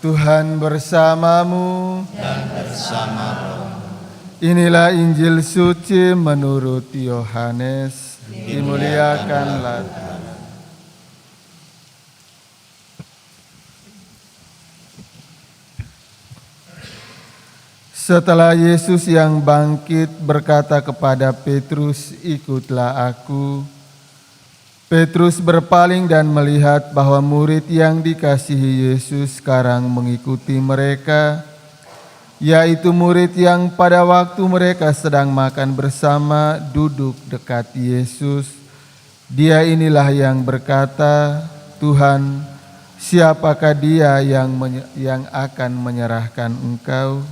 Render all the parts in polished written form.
Tuhan bersamamu dan bersama roh. Inilah Injil suci menurut Yohanes. Dimuliakanlah Tuhan. Setelah Yesus yang bangkit berkata kepada Petrus, "Ikutlah aku." Petrus berpaling dan melihat bahwa murid yang dikasihi Yesus sekarang mengikuti mereka, yaitu murid yang pada waktu mereka sedang makan bersama duduk dekat Yesus. Dia inilah yang berkata, "Tuhan, siapakah dia yang akan menyerahkan Engkau?"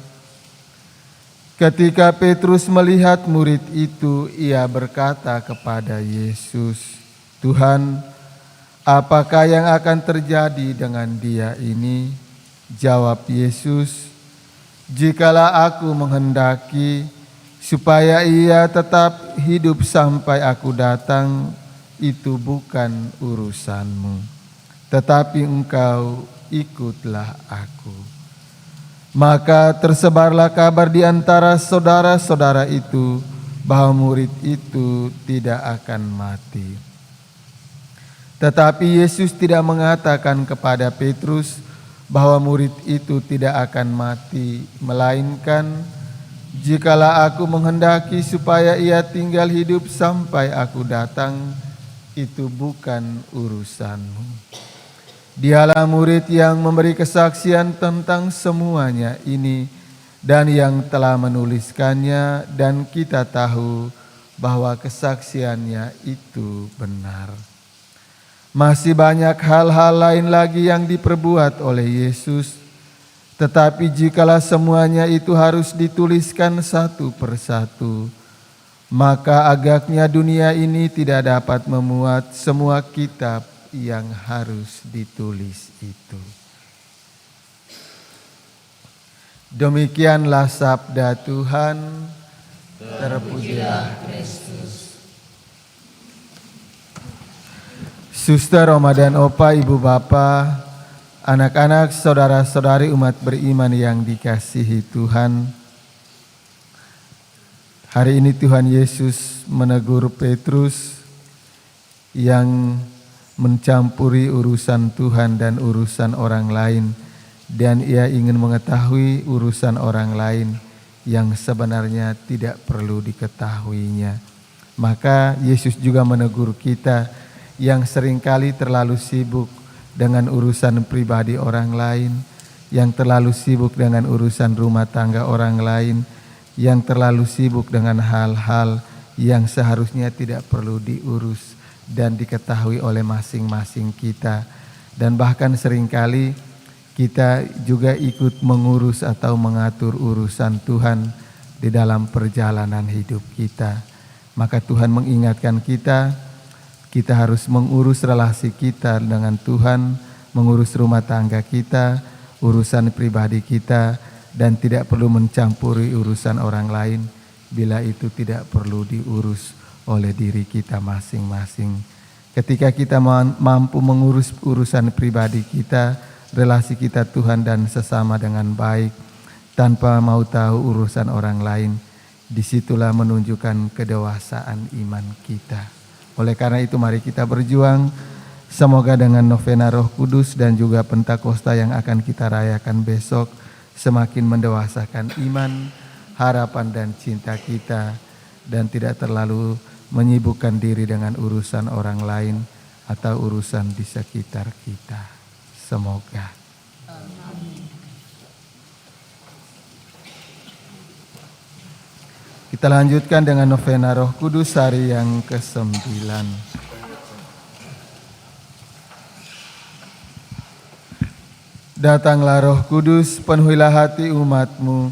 Ketika Petrus melihat murid itu, ia berkata kepada Yesus, "Tuhan, apakah yang akan terjadi dengan dia ini?" Jawab Yesus, "Jikalau aku menghendaki supaya ia tetap hidup sampai aku datang, itu bukan urusanmu. Tetapi engkau ikutlah aku." Maka tersebarlah kabar di antara saudara-saudara itu bahwa murid itu tidak akan mati. Tetapi Yesus tidak mengatakan kepada Petrus bahwa murid itu tidak akan mati, melainkan, "Jikalau aku menghendaki supaya ia tinggal hidup sampai aku datang, itu bukan urusanmu." Dialah murid yang memberi kesaksian tentang semuanya ini dan yang telah menuliskannya, dan kita tahu bahwa kesaksiannya itu benar. Masih banyak hal-hal lain lagi yang diperbuat oleh Yesus, tetapi jikalau semuanya itu harus dituliskan satu persatu, maka agaknya dunia ini tidak dapat memuat semua kitab yang harus ditulis itu. Demikianlah sabda Tuhan. Terpujilah Kristus. Suster, Oma dan Opa, Ibu Bapa, anak-anak, saudara-saudari umat beriman yang dikasihi Tuhan. Hari ini Tuhan Yesus menegur Petrus yang mencampuri urusan Tuhan dan urusan orang lain, dan ia ingin mengetahui urusan orang lain yang sebenarnya tidak perlu diketahuinya. Maka Yesus juga menegur kita yang seringkali terlalu sibuk dengan urusan pribadi orang lain, yang terlalu sibuk dengan urusan rumah tangga orang lain, yang terlalu sibuk dengan hal-hal yang seharusnya tidak perlu diurus dan diketahui oleh masing-masing kita. Dan bahkan seringkali kita juga ikut mengurus atau mengatur urusan Tuhan di dalam perjalanan hidup kita. Maka Tuhan mengingatkan kita harus mengurus relasi kita dengan Tuhan, mengurus rumah tangga kita, urusan pribadi kita, dan tidak perlu mencampuri urusan orang lain bila itu tidak perlu diurus oleh diri kita masing-masing. Ketika kita mampu mengurus urusan pribadi kita, relasi kita Tuhan dan sesama dengan baik, tanpa mau tahu urusan orang lain, disitulah menunjukkan kedewasaan iman kita. Oleh karena itu mari kita berjuang, semoga dengan novena Roh Kudus dan juga Pentakosta yang akan kita rayakan besok, semakin mendewasakan iman, harapan dan cinta kita, dan tidak terlalu menyibukkan diri dengan urusan orang lain atau urusan di sekitar kita. Semoga. Kita lanjutkan dengan novena Roh Kudus hari yang ke-9. Datanglah Roh Kudus, penuhilah hati umat-Mu,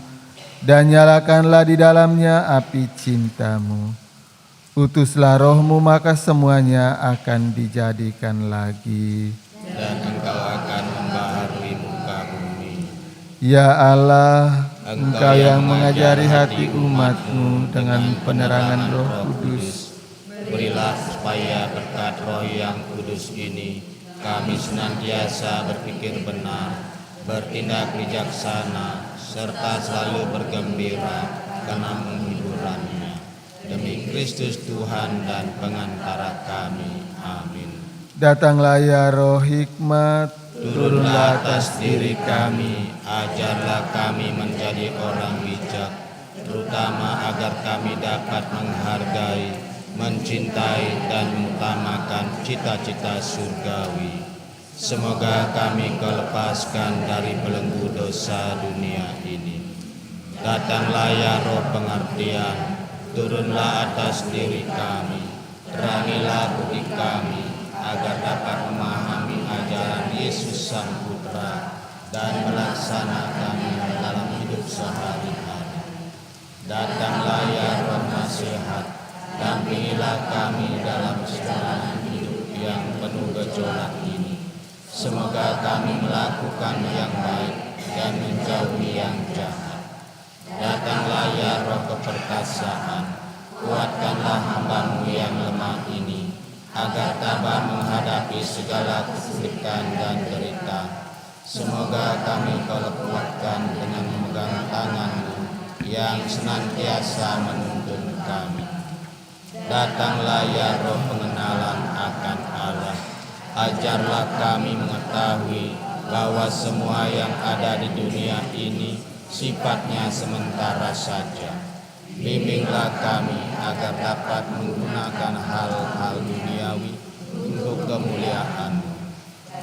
dan nyalakanlah di dalamnya api cinta-Mu. Utuslah Roh-Mu, maka semuanya akan dijadikan lagi. Dan Engkau akan membaharui muka bumi. Ya Allah, Engkau yang mengajari hati umat-Mu dengan penerangan Roh Kudus, berilah supaya berkat Roh yang kudus ini kami senantiasa berpikir benar bertindak bijaksana, serta selalu bergembira karena penghiburannya. Demi Kristus Tuhan dan pengantara kami. Amin. Datanglah ya roh hikmat, Turunlah atas diri kami, ajarlah kami menjadi orang bijak, terutama agar kami dapat menghargai, mencintai, dan mengutamakan cita-cita surgawi. Semoga kami kelepaskan dari belenggu dosa dunia ini. Datanglah ya roh pengertian, turunlah atas diri kami, terangilah budi kami, agar dapat memahami ajaran Yesus Sang Putra dan melaksanakannya dalam hidup sehari-hari. Datanglah ya roh nasihat, dampingilah kami dalam segala hidup yang penuh gejolak ini. Semoga kami melakukan yang baik dan menjauhi yang jahat. Datanglah ya roh keperkasaan, kuatkanlah hamba-Mu yang lemah ini, agar tabah menghadapi segala kesulitan dan derita. Semoga kami Kau kuatkan dengan memegang tangan-Mu yang senantiasa menuntun kami. Datanglah ya roh pengenalan akan Allah, ajarlah kami mengetahui bahwa semua yang ada di dunia ini sifatnya sementara saja. Bimbinglah kami agar dapat menggunakan hal-hal duniawi untuk kemuliaan-Mu.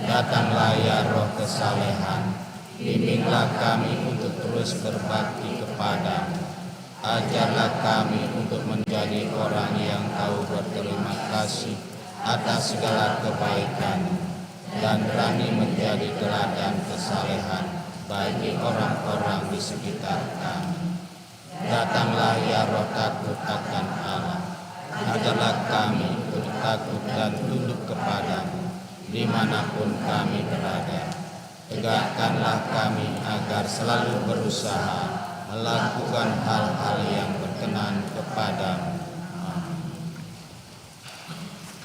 Datanglah ya roh kesalehan, bimbinglah kami untuk terus berbakti kepada-Mu. Ajarlah kami untuk menjadi orang yang tahu berterima kasih atas segala kebaikan-Mu dan berani menjadi teladan kesalehan bagi orang-orang di sekitar kami. Datanglah ya roh takut akan Allah, ajarlah kami untuk takut dan tunduk kepada-Mu dimanapun kami berada. Tegakkanlah kami agar selalu berusaha melakukan hal-hal yang berkenan kepada-Mu.